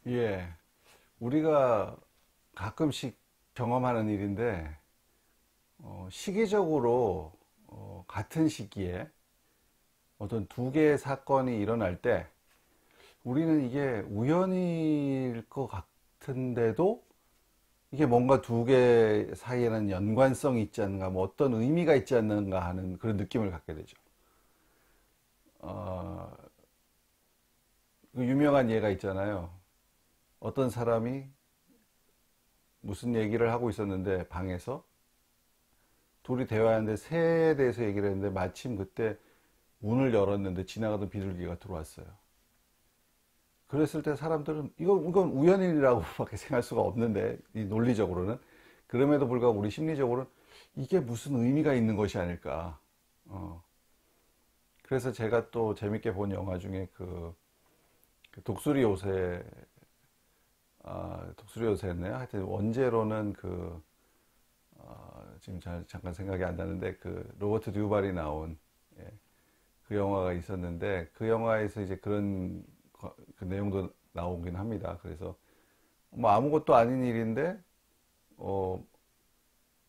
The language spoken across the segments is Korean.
예, 우리가 가끔씩 경험하는 일인데, 시기적으로, 같은 시기에 어떤 두 개의 사건이 일어날 때, 우리는 이게 우연일 것 같은데도, 이게 뭔가 두 개 사이에는 연관성이 있지 않는가, 뭐 어떤 의미가 있지 않는가 하는 그런 느낌을 갖게 되죠. 어, 그 유명한 예가 있잖아요. 어떤 사람이 무슨 얘기를 하고 있었는데, 방에서, 둘이 대화하는데 새에 대해서 얘기를 했는데 마침 그때 문을 열었는데 지나가던 비둘기가 들어왔어요. 그랬을 때 사람들은 이건 우연이라고밖에 생각할 수가 없는데, 이 논리적으로는. 그럼에도 불구하고 우리 심리적으로는 이게 무슨 의미가 있는 것이 아닐까. 어. 그래서 제가 또 재밌게 본 영화 중에 그 독수리 요새, 독수리 요새였네요. 하여튼 원제로는 지금 잠깐 생각이 안 나는데, 그 로버트 듀발이 나온, 예, 그 영화가 있었는데, 그 영화에서 이제 그런 그 내용도 나오긴 합니다. 그래서 뭐 아무것도 아닌 일인데, 어,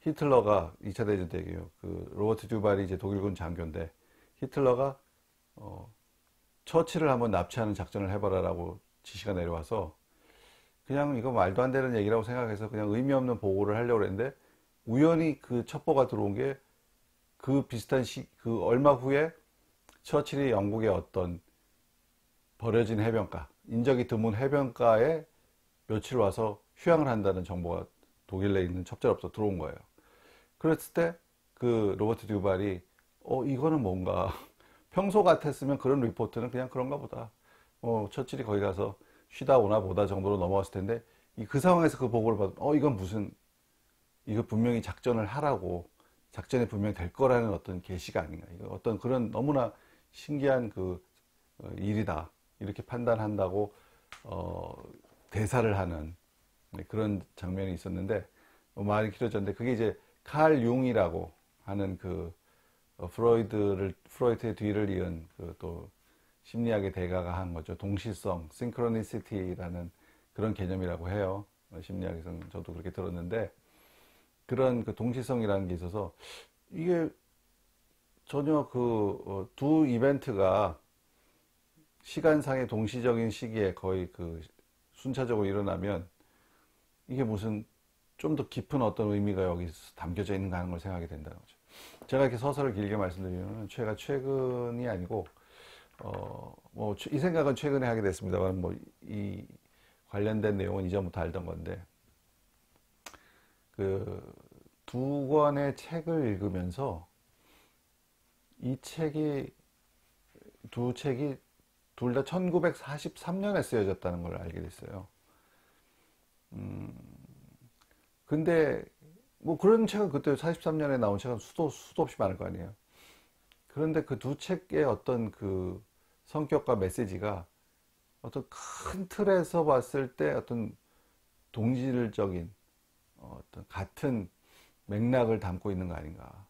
히틀러가 2차 대전 때요. 그 로버트 듀발이 이제 독일군 장교인데, 히틀러가 어, 처치를 한번 납치하는 작전을 해봐라라고 지시가 내려와서, 그냥 이거 말도 안 되는 얘기라고 생각해서 그냥 의미 없는 보고를 하려고 했는데, 우연히 그 첩보가 들어온 게, 그 비슷한 그 얼마 후에 처칠이 영국의 어떤 버려진 해변가, 인적이 드문 해변가에 며칠 와서 휴양을 한다는 정보가 독일 내에 있는 첩자로부터 들어온 거예요. 그랬을 때 그 로버트 듀발이, 이거는 뭔가 평소 같았으면 그런 리포트는 그냥 그런가 보다. 처칠이 거기 가서 쉬다 오나 보다 정도로 넘어갔을 텐데, 그 상황에서 그 보고를 받으면, 이건 무슨, 이거 분명히 작전을 하라고, 작전이 분명히 될 거라는 어떤 계시가 아닌가. 이거 어떤 그런 너무나 신기한 일이다. 이렇게 판단한다고, 어, 대사를 하는, 네, 그런 장면이 있었는데, 말이 길어졌는데, 그게 이제 칼 융이라고 하는 프로이트의 뒤를 이은 또 심리학의 대가가 한 거죠. 동시성, synchronicity라는 그런 개념이라고 해요. 심리학에서는 저도 그렇게 들었는데, 그런 그 동시성이라는 게 있어서, 이게 전혀 두 이벤트가 시간상의 동시적인 시기에 거의 순차적으로 일어나면, 이게 무슨 좀 더 깊은 어떤 의미가 여기 담겨져 있는가 하는 걸 생각하게 된다는 거죠. 제가 이렇게 서설을 길게 말씀드리면, 최근이 아니고, 뭐 이 생각은 최근에 하게 됐습니다만, 뭐 이 관련된 내용은 이전부터 알던 건데, 그 두 권의 책을 읽으면서, 이 책이 두 책이 둘 다 1943년에 쓰여졌다는 걸 알게 됐어요. 근데 뭐 그런 책은, 그때 43년에 나온 책은 수도 없이 많을 거 아니에요. 그런데 그 두 책의 어떤 그 성격과 메시지가 어떤 큰 틀에서 봤을 때 어떤 동질적인, 어떤 같은 맥락을 담고 있는 거 아닌가.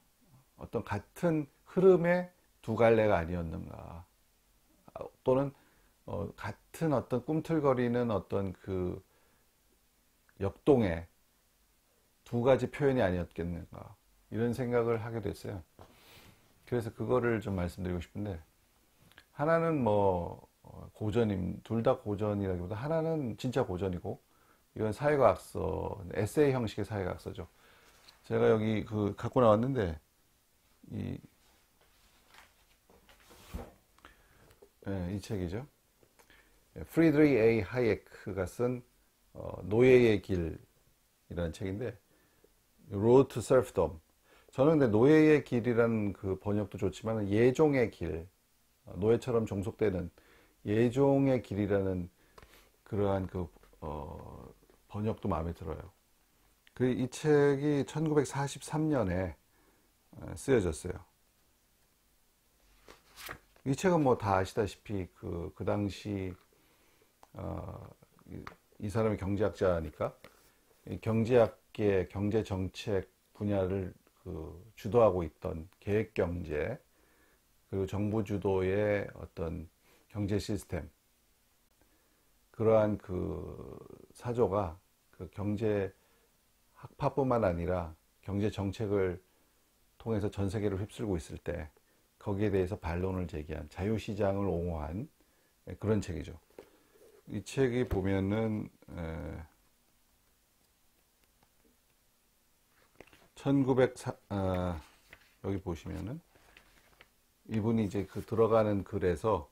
어떤 같은 흐름의 두 갈래가 아니었는가. 또는 같은 어떤 꿈틀거리는 어떤 그 역동의 두 가지 표현이 아니었겠는가. 이런 생각을 하게 됐어요. 그래서 그거를 좀 말씀드리고 싶은데, 하나는 뭐 둘 다 고전이라기보다 하나는 진짜 고전이고, 이건 사회과학서, 에세이 형식의 사회과학서죠. 제가 여기 갖고 나왔는데, 이, 이 책이죠. 프리드리 A 하이에크가 쓴 노예의 길이라는 책인데, Road to Serfdom. 저는 근데 노예의 길이라는 그 번역도 좋지만, 예종의 길, 노예처럼 종속되는 예종의 길이라는 그러한 번역도 마음에 들어요. 이 책이 1943년에 쓰여졌어요. 이 책은 뭐 다 아시다시피 그 당시 어, 이 사람이 경제학자니까, 경제학계 경제 정책 분야를 주도하고 있던 계획 경제, 그리고 정부 주도의 어떤 경제 시스템, 그러한 그 사조가 그 경제 학파뿐만 아니라 경제 정책을 통해서 전 세계를 휩쓸고 있을 때 거기에 대해서 반론을 제기한 자유시장을 옹호한 그런 책이죠. 이 책이 보면은 여기 보시면은 이분이 이제 그 들어가는 글에서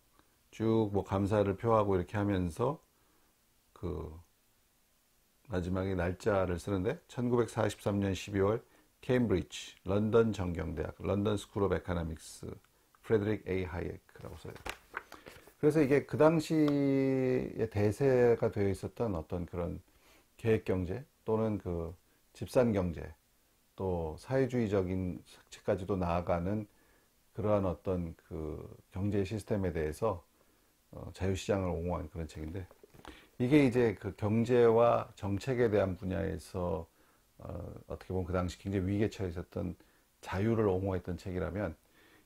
쭉 뭐 감사를 표하고 이렇게 하면서 그 마지막에 날짜를 쓰는데 1943년 12월 케임브리지 런던 정경대학 런던 스쿨 오브 에코노믹스 프레드릭 A 하이에크라고 써요. 그래서 이게 그 당시에 대세가 되어 있었던 어떤 그런 계획경제 또는 그 집산경제 또 사회주의적인 측까지도 나아가는 그러한 어떤 그 경제 시스템에 대해서 자유시장을 옹호한 그런 책인데 이게 이제 그 경제와 정책에 대한 분야에서 어떻게 보면 그 당시 굉장히 위기에 처해 있었던 자유를 옹호했던 책이라면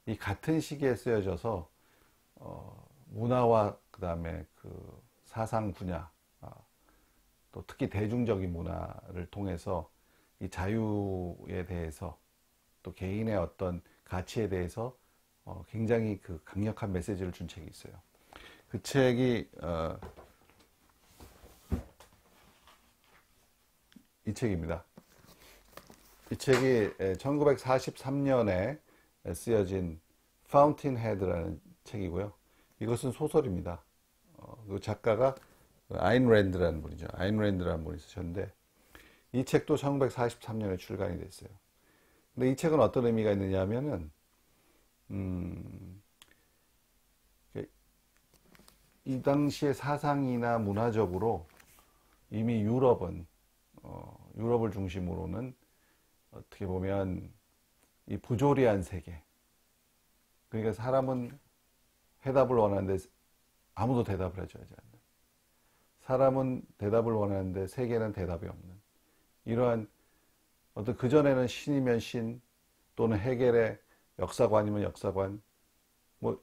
이 같은 시기에 쓰여져서 문화와 그 다음에 그 사상 분야 또 특히 대중적인 문화를 통해서 이 자유에 대해서 또 개인의 어떤 가치에 대해서 굉장히 그 강력한 메시지를 준 책이 있어요. 그 책이 이 책입니다. 이 책이 1943년에 쓰여진 파운틴헤드라는 책이고요. 이것은 소설입니다. 그 작가가 아인 랜드라는 분이죠. 아인 랜드라는 분이 쓰셨는데 이 책도 1943년에 출간이 됐어요. 근데 이 책은 어떤 의미가 있느냐 하면은 이 당시의 사상이나 문화적으로 이미 유럽을 중심으로는 어떻게 보면 이 부조리한 세계. 그러니까 사람은 해답을 원하는데 아무도 대답을 해줘야지 않는. 사람은 대답을 원하는데 세계는 대답이 없는. 이러한 어떤 그전에는 신이면 신 또는 헤겔의 역사관이면 역사관 뭐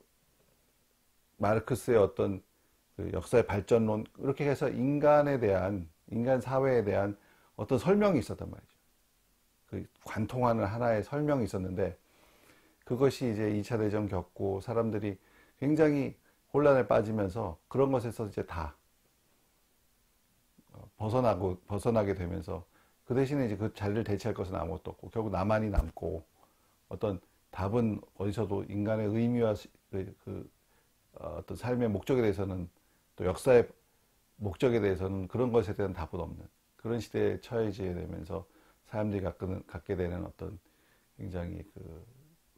마르크스의 어떤 그 역사의 발전론 이렇게 해서 인간 사회에 대한 어떤 설명이 있었단 말이죠. 그 관통하는 하나의 설명이 있었는데 그것이 이제 2차 대전 겪고 사람들이 굉장히 혼란에 빠지면서 그런 것에서 이제 다 벗어나게 되면서 그 대신에 이제 그 자리를 대체할 것은 아무것도 없고 결국 나만이 남고 어떤 답은 어디서도 인간의 의미와 어떤 삶의 목적에 대해서는 또 역사의 목적에 대해서는 그런 것에 대한 답은 없는 그런 시대에 처해지게 되면서 사람들이 갖게 되는 어떤 굉장히 그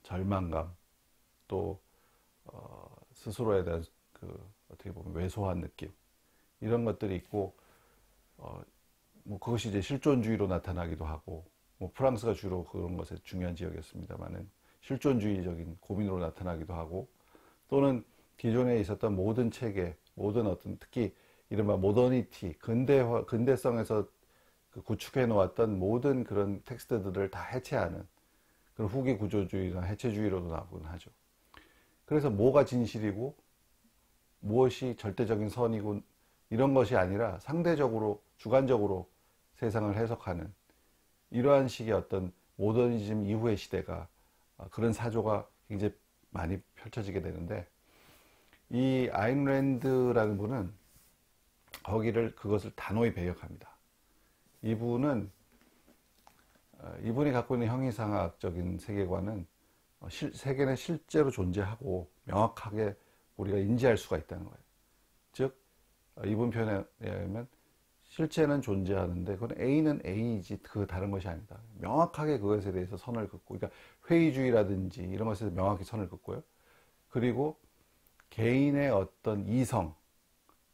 절망감 또 스스로에 대한 그 어떻게 보면 왜소한 느낌 이런 것들이 있고 뭐 그것이 이제 실존주의로 나타나기도 하고 뭐 프랑스가 주로 그런 것에 중요한 지역이었습니다만은 실존주의적인 고민으로 나타나기도 하고 또는 기존에 있었던 모든 체계 모든 어떤 특히 이른바 모더니티 근대성에서 그 구축해 놓았던 모든 그런 텍스트들을 다 해체하는 그런 후기 구조주의나 해체주의로도 나오곤 하죠. 그래서 뭐가 진실이고 무엇이 절대적인 선이고 이런 것이 아니라 상대적으로 주관적으로 세상을 해석하는 이러한 식의 어떤 모더니즘 이후의 시대가 그런 사조가 굉장히 많이 펼쳐지게 되는데 이 아인랜드라는 분은 그것을 단호히 배격합니다. 이분이 갖고 있는 형이상학적인 세계관은 세계는 실제로 존재하고 명확하게 우리가 인지할 수가 있다는 거예요. 즉 이분 표현에 의하면 실체는 존재하는데 그건 A는 A이지 그 다른 것이 아니다. 명확하게 그것에 대해서 선을 긋고 그러니까 회의주의라든지 이런 것에 명확히 선을 긋고요. 그리고 개인의 어떤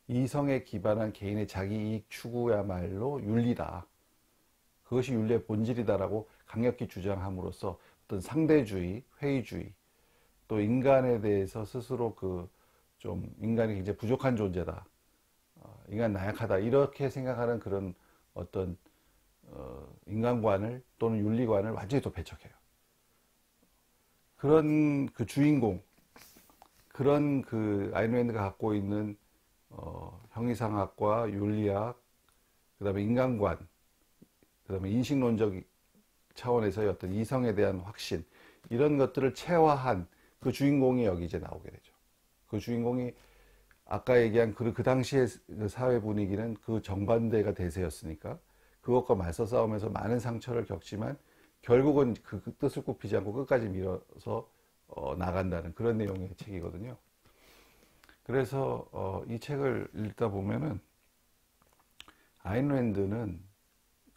이성에 기반한 개인의 자기이익 추구야말로 윤리다. 그것이 윤리의 본질이다라고 강력히 주장함으로써 어떤 상대주의, 회의주의, 또 인간에 대해서 스스로 인간이 굉장히 부족한 존재다. 인간 나약하다. 이렇게 생각하는 그런 어떤 인간관을 또는 윤리관을 완전히 또 배척해요. 그런 그 주인공, 그런 그 아인 랜드가 갖고 있는 형이상학과 윤리학, 그 다음에 인간관, 그 다음에 인식론적 차원에서의 어떤 이성에 대한 확신, 이런 것들을 체화한 그 주인공이 여기 이제 나오게 되죠. 그 주인공이 아까 얘기한 그 당시의 사회 분위기는 그 정반대가 대세였으니까 그것과 맞서 싸우면서 많은 상처를 겪지만 결국은 그 뜻을 굽히지 않고 끝까지 밀어서 나간다는 그런 내용의 책이거든요. 그래서 이 책을 읽다 보면은 아인랜드는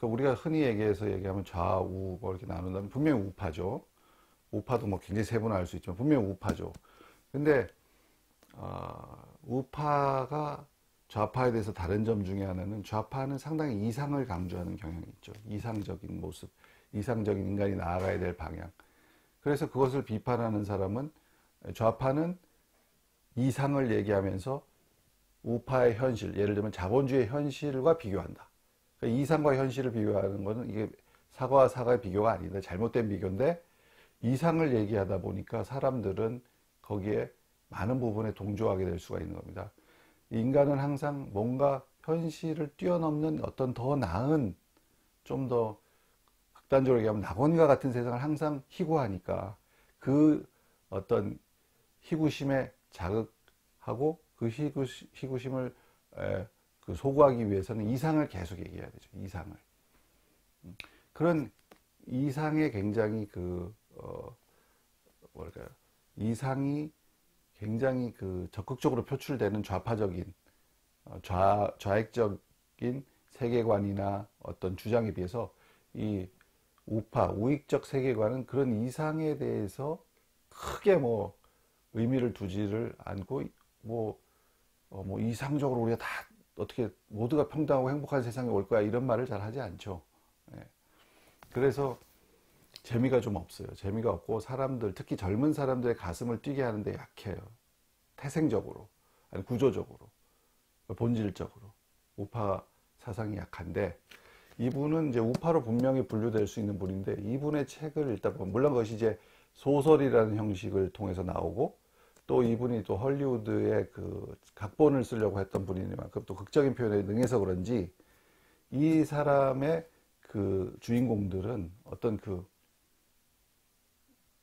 우리가 흔히 얘기하면 좌우 뭐 이렇게 나눈다면 분명히 우파죠. 우파도 뭐 굉장히 세분화할 수 있지만 분명히 우파죠. 근데 우파가 좌파에 대해서 다른 점 중에 하나는 좌파는 상당히 이상을 강조하는 경향이 있죠. 이상적인 모습, 이상적인 인간이 나아가야 될 방향. 그래서 그것을 비판하는 사람은 좌파는 이상을 얘기하면서 우파의 현실, 예를 들면 자본주의 현실과 비교한다. 그러니까 이상과 현실을 비교하는 것은 이게 사과와 사과의 비교가 아니다. 잘못된 비교인데 이상을 얘기하다 보니까 사람들은 거기에 많은 부분에 동조하게 될 수가 있는 겁니다. 인간은 항상 뭔가 현실을 뛰어넘는 어떤 더 나은, 좀 더 극단적으로 얘기하면 낙원과 같은 세상을 항상 희구하니까 그 어떤 희구심에 자극하고 그 희구심을 소구하기 위해서는 이상을 계속 얘기해야 되죠. 이상을. 그런 이상에 굉장히 뭐랄까요. 이상이 굉장히 적극적으로 표출되는 좌파적인, 좌익적인 세계관이나 어떤 주장에 비해서 이 우파, 우익적 세계관은 그런 이상에 대해서 크게 뭐 의미를 두지를 않고 뭐 이상적으로 우리가 다 어떻게 모두가 평등하고 행복한 세상이 올 거야 이런 말을 잘 하지 않죠. 예. 그래서 재미가 좀 없어요. 재미가 없고 사람들, 특히 젊은 사람들의 가슴을 뛰게 하는데 약해요. 태생적으로, 아니 구조적으로, 본질적으로 우파 사상이 약한데 이분은 이제 우파로 분명히 분류될 수 있는 분인데 이분의 책을 읽다 보면 물론 그것이 이제 소설이라는 형식을 통해서 나오고 또 이분이 또 헐리우드의 각본을 쓰려고 했던 분이니만큼 또 극적인 표현에 능해서 그런지 이 사람의 주인공들은 어떤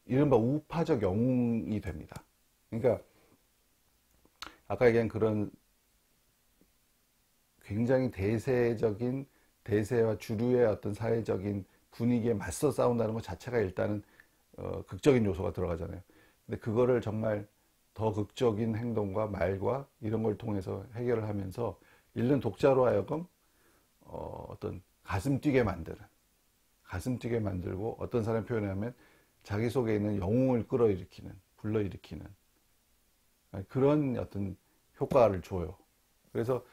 이른바 우파적 영웅이 됩니다. 그러니까 아까 얘기한 그런 굉장히 대세와 주류의 어떤 사회적인 분위기에 맞서 싸운다는 것 자체가 일단은 극적인 요소가 들어가잖아요. 근데 그거를 정말 더 극적인 행동과 말과 이런 걸 통해서 해결을 하면서 읽는 독자로 하여금 어떤 가슴 뛰게 만들고 어떤 사람 표현하면 자기 속에 있는 영웅을 불러일으키는 그런 어떤 효과를 줘요. 그래서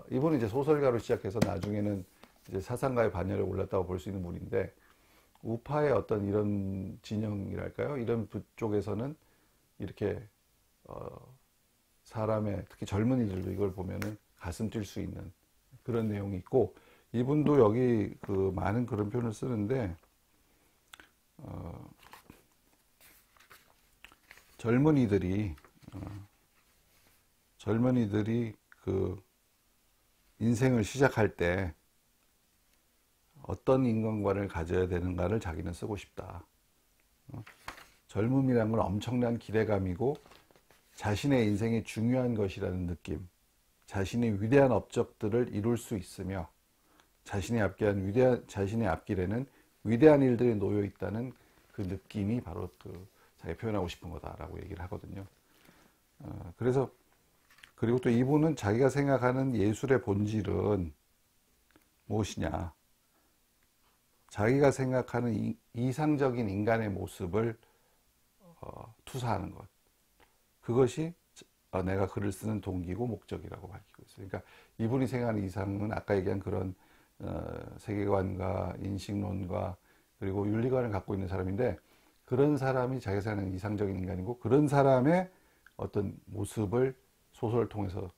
이분은 이제 소설가로 시작해서 나중에는 이제 사상가의 반열에 올랐다고 볼 수 있는 분인데 우파의 어떤 이런 진영이랄까요? 이런 쪽에서는 이렇게 사람의 특히 젊은이들도 이걸 보면은 가슴 뛸 수 있는 그런 내용이 있고 이분도 여기 많은 그런 표현을 쓰는데 젊은이들이 인생을 시작할 때 어떤 인간관을 가져야 되는가를 자기는 쓰고 싶다. 젊음이란 건 엄청난 기대감이고 자신의 인생이 중요한 것이라는 느낌, 자신이 위대한 업적들을 이룰 수 있으며 자신의 앞길에는 위대한 일들이 놓여 있다는 그 느낌이 바로 자기가 표현하고 싶은 거다라고 얘기를 하거든요. 그리고 또 이분은 자기가 생각하는 예술의 본질은 무엇이냐? 자기가 생각하는 이상적인 인간의 모습을 투사하는 것. 그것이 내가 글을 쓰는 동기고 목적이라고 밝히고 있어요. 그러니까 이분이 생각하는 이상은 아까 얘기한 그런 세계관과 인식론과 그리고 윤리관을 갖고 있는 사람인데 그런 사람이 자기가 생각하는 이상적인 인간이고 그런 사람의 어떤 모습을 소설을 통해서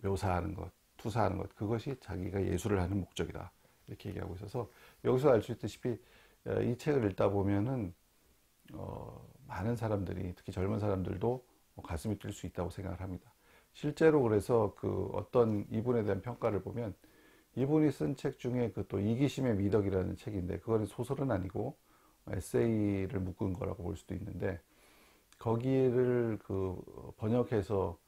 묘사하는 것, 투사하는 것, 그것이 자기가 예술을 하는 목적이다. 이렇게 얘기하고 있어서 여기서 알 수 있다시피 이 책을 읽다 보면은 많은 사람들이 특히 젊은 사람들도 가슴이 뛸 수 있다고 생각을 합니다. 실제로 그래서 그 어떤 이분에 대한 평가를 보면 이분이 쓴 책 중에 그 또 이기심의 미덕이라는 책인데 그거는 소설은 아니고 에세이를 묶은 거라고 볼 수도 있는데 거기를 그 번역해서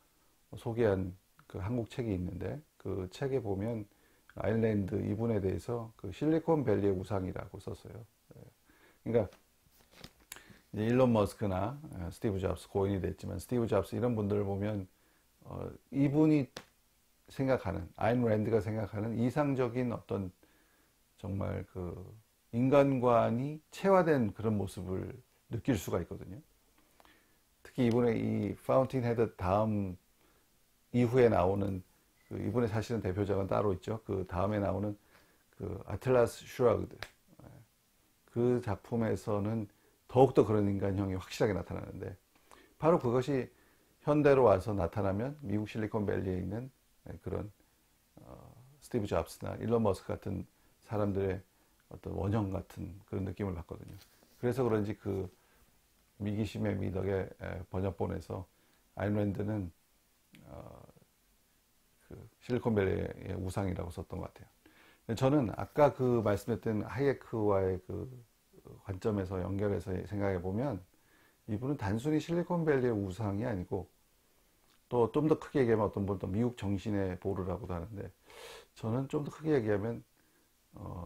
소개한 그 한국 책이 있는데 그 책에 보면 아일랜드 이분에 대해서 그 실리콘밸리의 우상이라고 썼어요. 그러니까 이제 일론 머스크나 스티브 잡스 고인이 됐지만 스티브 잡스 이런 분들을 보면 이분이 생각하는 아인 랜드가 생각하는 이상적인 어떤 정말 그 인간관이 체화된 그런 모습을 느낄 수가 있거든요. 특히 이분의 이 파운틴 헤드 다음 이후에 나오는 그 이분의 사실은 대표작은 따로 있죠. 그 다음에 나오는 그 아틀라스 슈라그드 그 작품에서는 더욱더 그런 인간형이 확실하게 나타나는데 바로 그것이 현대로 와서 나타나면 미국 실리콘밸리에 있는 그런 스티브 잡스나 일론 머스크 같은 사람들의 어떤 원형 같은 그런 느낌을 받거든요. 그래서 그런지 그 미기심의 미덕의 번역본에서 아일랜드는 그 실리콘밸리의 우상이라고 썼던 것 같아요. 저는 아까 그 말씀했던 하이에크와의 그 관점에서 연결해서 생각해 보면 이분은 단순히 실리콘밸리의 우상이 아니고 또 좀 더 크게 얘기하면 어떤 분은 또 미국 정신의 보루라고도 하는데 저는 좀 더 크게 얘기하면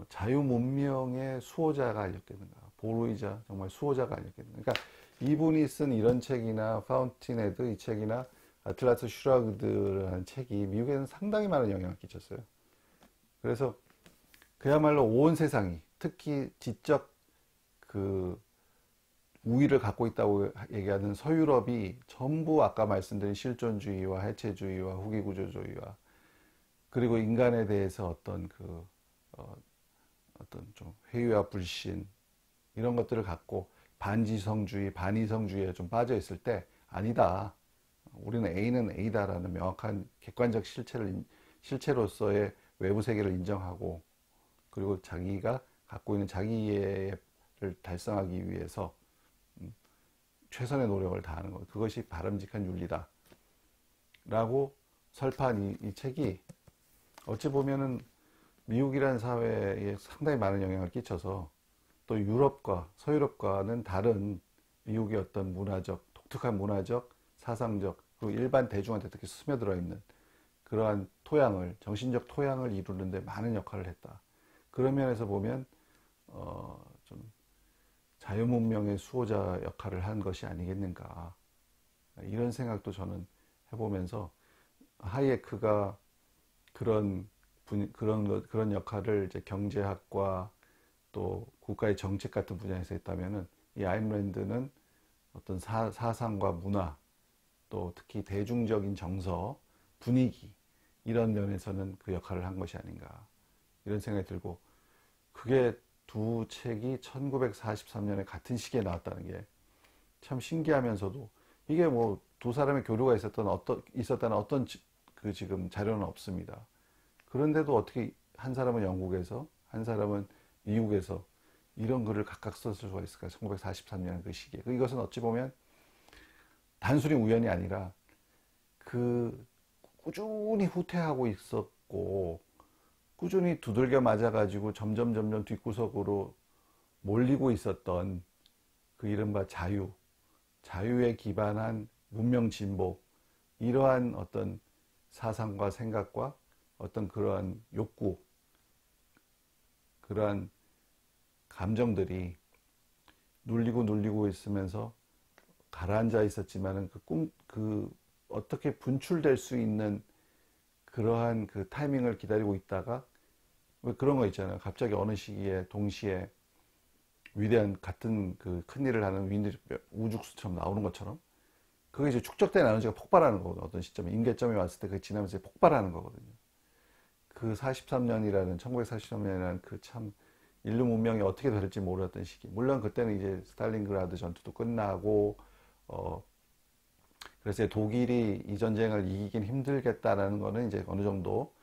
자유문명의 수호자가 아니었겠는가. 보루이자 정말 수호자가 아니었겠는가. 그러니까 이분이 쓴 이런 책이나 파운틴헤드 이 책이나 아틀라스 슈라그드라는 책이 미국에는 상당히 많은 영향을 끼쳤어요. 그래서 그야말로 온 세상이 특히 지적 그 우위를 갖고 있다고 얘기하는 서유럽이 전부 아까 말씀드린 실존주의와 해체주의와 후기구조주의와 그리고 인간에 대해서 어떤 그 어떤 좀 회의와 불신 이런 것들을 갖고 반지성주의, 반이성주의에 좀 빠져 있을 때 아니다. 우리는 A는 A다라는 명확한 객관적 실체로서의 외부 세계를 인정하고 그리고 자기가 갖고 있는 자기 이해를 달성하기 위해서 최선의 노력을 다하는 것. 그것이 바람직한 윤리다. 라고 설파한 이 책이 어찌 보면은 미국이라는 사회에 상당히 많은 영향을 끼쳐서 또 유럽과 서유럽과는 다른 미국의 어떤 문화적, 독특한 문화적, 사상적, 그리고 일반 대중한테 특히 스며들어 있는 그러한 토양을, 정신적 토양을 이루는데 많은 역할을 했다. 그런 면에서 보면, 좀 자유문명의 수호자 역할을 한 것이 아니겠는가. 이런 생각도 저는 해보면서 하이에크가 그런 역할을 이제 경제학과 또 국가의 정책 같은 분야에서 했다면은 이 아임랜드는 어떤 사상과 문화 또 특히 대중적인 정서 분위기 이런 면에서는 그 역할을 한 것이 아닌가 이런 생각이 들고 그게 두 책이 1943년에 같은 시기에 나왔다는 게 참 신기하면서도 이게 뭐 두 사람의 교류가 있었다는 어떤 그 지금 자료는 없습니다. 그런데도 어떻게 한 사람은 영국에서 한 사람은 미국에서 이런 글을 각각 썼을 수가 있을까? 1943년 그 시기에. 이것은 어찌 보면 단순히 우연이 아니라 그 꾸준히 후퇴하고 있었고 꾸준히 두들겨 맞아가지고 점점 뒷구석으로 몰리고 있었던 그 이른바 자유에 기반한 문명 진보 이러한 어떤 사상과 생각과 어떤 그러한 욕구 그러한 감정들이 눌리고 있으면서 가라앉아 있었지만은 어떻게 분출될 수 있는 그러한 그 타이밍을 기다리고 있다가 왜 그런 거 있잖아요. 갑자기 어느 시기에 동시에 위대한 같은 그 큰일을 하는 우죽수처럼 나오는 것처럼 그게 이제 축적된 에너지가 폭발하는 거거든요. 어떤 시점에 임계점이 왔을 때 그게 지나면서 폭발하는 거거든요. 그 1943년이라는 그 참 인류 문명이 어떻게 될지 모르었던 시기. 물론 그때는 이제 스탈린그라드 전투도 끝나고 그래서 독일이 이 전쟁을 이기긴 힘들겠다라는 거는 이제 어느 정도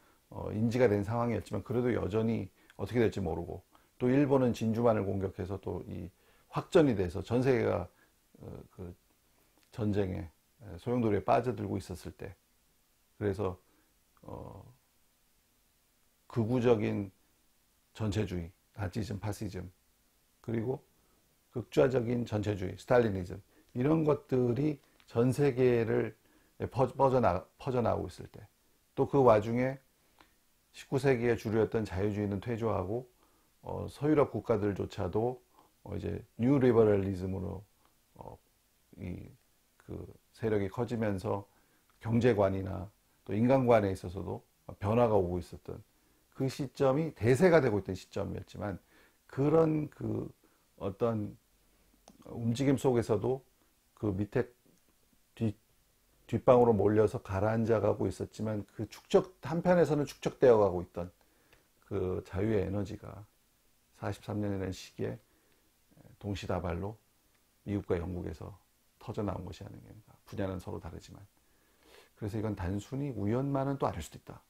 인지가 된 상황이었지만 그래도 여전히 어떻게 될지 모르고 또 일본은 진주만을 공격해서 또 이 확전이 돼서 전 세계가 그 전쟁에 소용돌이에 빠져들고 있었을 때 그래서 극우적인 전체주의, 나치즘, 파시즘, 그리고 극좌적인 전체주의, 스탈리니즘, 이런 것들이 전 세계를 퍼져나가고 있을 때, 또 그 와중에 19세기의 주류였던 자유주의는 퇴조하고 서유럽 국가들조차도 이제 뉴 리버럴리즘으로 이 그 세력이 커지면서 경제관이나 또 인간관에 있어서도 변화가 오고 있었던 그 시점이 대세가 되고 있던 시점이었지만, 그런 그 어떤 움직임 속에서도 그 밑에 뒷방으로 몰려서 가라앉아 가고 있었지만, 그 한편에서는 축적되어 가고 있던 그 자유의 에너지가 43년이라는 시기에 동시다발로 미국과 영국에서 터져 나온 것이 아닌가. 분야는 서로 다르지만. 그래서 이건 단순히 우연만은 또 아닐 수도 있다.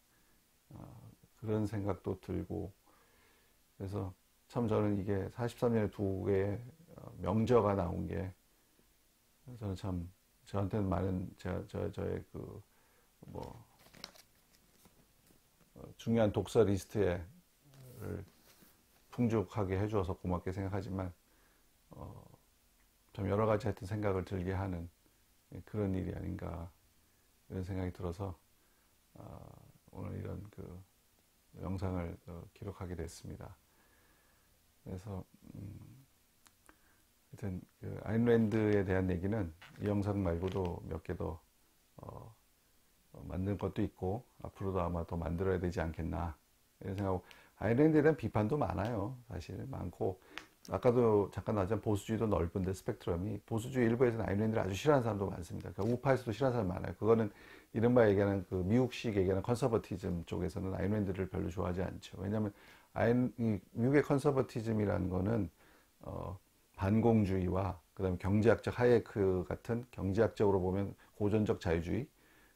그런 생각도 들고, 그래서 참 저는 이게 43년에 두 개의 명저가 나온 게, 저는 참 저한테는 많은 저의 그 뭐 중요한 독서 리스트에 풍족하게 해주어서 고맙게 생각하지만, 좀 여러 가지 하여튼 생각을 들게 하는 그런 일이 아닌가, 이런 생각이 들어서 오늘 이런 그 영상을 기록하게 됐습니다. 그래서 하여튼 그 아인랜드에 대한 얘기는 이 영상 말고도 몇 개 더 만든 것도 있고, 앞으로도 아마 더 만들어야 되지 않겠나, 이런 생각하고, 아일랜드에 대한 비판도 많아요. 사실 많고, 아까도 잠깐 나왔지만 보수주의도 넓은데 스펙트럼이, 보수주의 일부에서는 아일랜드를 아주 싫어하는 사람도 많습니다. 그러니까 우파에서도 싫어하는 사람 많아요. 그거는 이른바 얘기하는 그 미국식 얘기하는 컨서버티즘 쪽에서는 아일랜드를 별로 좋아하지 않죠. 왜냐하면 미국의 컨서버티즘이라는 거는 반공주의와 그다음에 경제학적 하예크 같은 경제학적으로 보면 고전적 자유주의,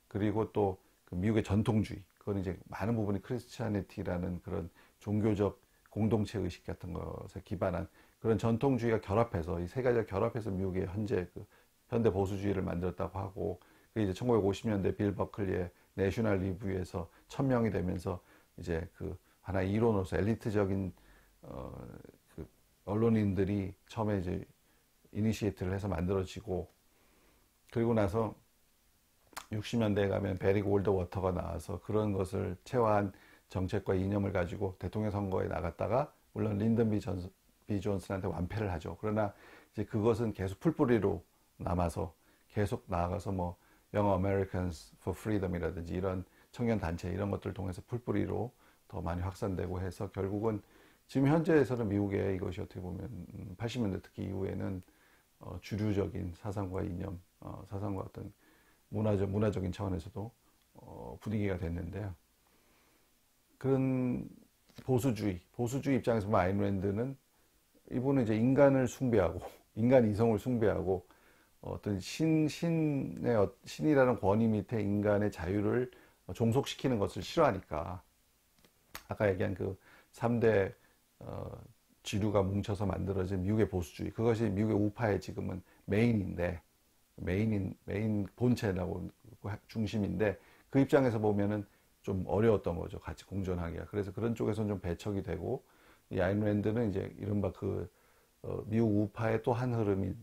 그리고 또 그 미국의 전통주의, 그건 이제 많은 부분이 크리스티아니티라는 그런 종교적 공동체 의식 같은 것에 기반한 그런 전통주의가 결합해서, 이 세 가지가 결합해서 미국의 현대 보수주의를 만들었다고 하고, 그게 이제 1950년대 빌 버클리의 내셔널 리뷰에서 천명이 되면서 이제 그 하나의 이론으로서 엘리트적인 그 언론인들이 처음에 이제 이니시에이트를 해서 만들어지고, 그리고 나서 60년대에 가면 베리 골드워터가 나와서 그런 것을 체화한 정책과 이념을 가지고 대통령 선거에 나갔다가, 물론 린든 B 존슨한테 완패를 하죠. 그러나 이제 그것은 계속 풀뿌리로 남아서 계속 나아가서 뭐 Young Americans for Freedom이라든지 이런 청년 단체, 이런 것들을 통해서 풀뿌리로 더 많이 확산되고 해서, 결국은 지금 현재에서는 미국의 이것이 어떻게 보면 80년대 특히 이후에는 주류적인 사상과 이념, 사상과 어떤 문화적인 차원에서도 분위기가 됐는데요. 그런 보수주의 입장에서 보면 아인랜드는, 이분은 이제 인간을 숭배하고 인간 이성을 숭배하고 어떤 신이라는 권위 밑에 인간의 자유를 종속시키는 것을 싫어하니까, 아까 얘기한 그 3대 지류가 뭉쳐서 만들어진 미국의 보수주의, 그것이 미국의 우파의 지금은 메인 본체라고 중심인데, 그 입장에서 보면은 좀 어려웠던 거죠. 같이 공존하기가. 그래서 그런 쪽에서는 좀 배척이 되고, 이 아인랜드는 이제 이른바 그 미국 우파의 또 한 흐름인,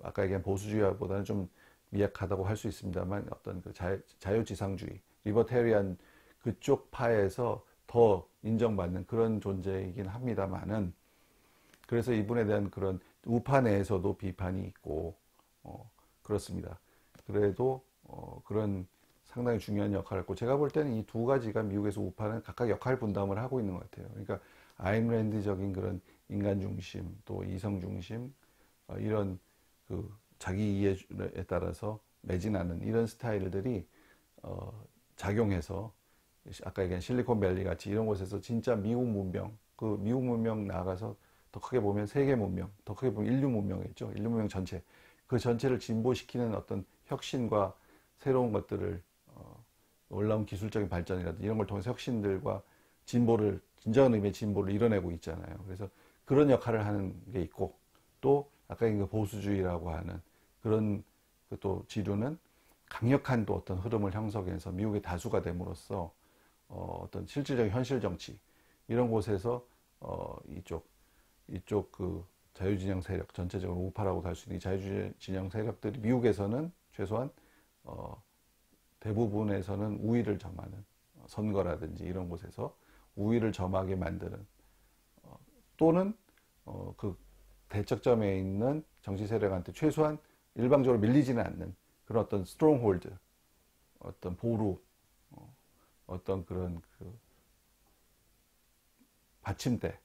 아까 얘기한 보수주의보다는 좀 미약하다고 할 수 있습니다만, 어떤 그 자유지상주의, 리버테리안 그쪽 파에서 더 인정받는 그런 존재이긴 합니다만은, 그래서 이분에 대한 그런 우파 내에서도 비판이 있고 그렇습니다. 그래도 그런 상당히 중요한 역할을 했고, 제가 볼 때는 이 두 가지가 미국에서 우파는 각각 역할 분담을 하고 있는 것 같아요. 그러니까 아인랜드적인 그런 인간 중심, 또 이성 중심, 이런 그 자기 이해에 따라서 매진하는 이런 스타일들이 작용해서, 아까 얘기한 실리콘밸리 같이 이런 곳에서 진짜 미국 문명 나아가서 더 크게 보면 세계 문명, 더 크게 보면 인류 문명이죠. 인류 문명 전체, 그 전체를 진보시키는 어떤 혁신과 새로운 것들을, 놀라운 기술적인 발전이라든지 이런 걸 통해서 혁신들과 진보를, 진정한 의미의 진보를 이뤄내고 있잖아요. 그래서 그런 역할을 하는 게 있고, 또 아까 그 보수주의라고 하는 그런 또 지류는 강력한 또 어떤 흐름을 형성해서 미국의 다수가 됨으로써 어떤 실질적인 현실 정치 이런 곳에서 이쪽 그 자유진영 세력 전체적으로 우파라고 할 수 있는 이 자유진영 세력들이 미국에서는 최소한 대부분에서는 우위를 점하는 선거라든지 이런 곳에서 우위를 점하게 만드는 또는 그 대척점에 있는 정치 세력한테 최소한 일방적으로 밀리지는 않는 그런 어떤 스트롱홀드, 어떤 보루, 어떤 그런 그 받침대,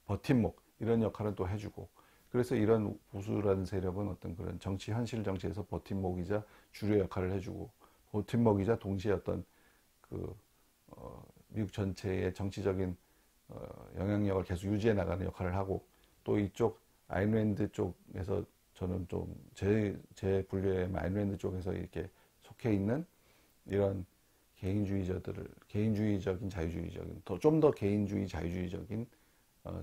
버팀목 이런 역할은 또 해주고 그래서 이런 보수라는 세력은 어떤 그런 정치 현실 정치에서 버팀목이자 주류 역할을 해주고 버팀목이자 동시에 어떤 그 미국 전체의 정치적인 영향력을 계속 유지해 나가는 역할을 하고 또 이쪽 아인랜드 쪽에서 저는 좀 제 분류의 아인랜드 쪽에서 이렇게 속해 있는 이런 개인주의적인 자유주의적인 좀 더 개인주의 자유주의적인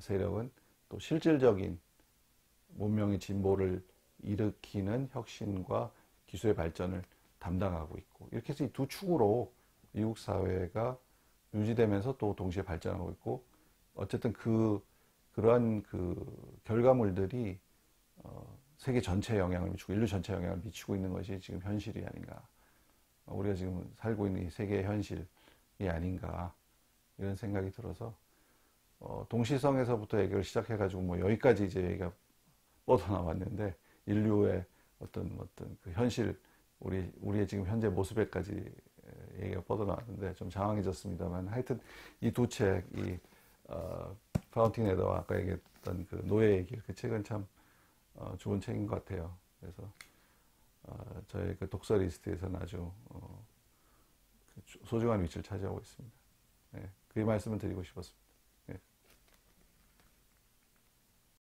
세력은 또 실질적인 문명의 진보를 일으키는 혁신과 기술의 발전을 담당하고 있고 이렇게 해서 이 두 축으로 미국 사회가 유지되면서 또 동시에 발전하고 있고 어쨌든 그러한 그 결과물들이 세계 전체에 영향을 미치고 인류 전체에 영향을 미치고 있는 것이 지금 현실이 아닌가 우리가 지금 살고 있는 이 세계의 현실이 아닌가 이런 생각이 들어서 동시성에서부터 얘기를 시작해가지고 뭐 여기까지 이제 얘기가 뻗어나왔는데 인류의 어떤 그 현실 우리의 지금 현재 모습에까지 얘기가 뻗어나왔는데 좀 장황해졌습니다만 하여튼 이 두 책, 파운틴 헤더와 아까 얘기했던 그 노예 얘기 그 책은 참 좋은 책인 것 같아요. 그래서 저의 그 독서 리스트에서는 아주 소중한 위치를 차지하고 있습니다. 네, 그 말씀을 드리고 싶었습니다.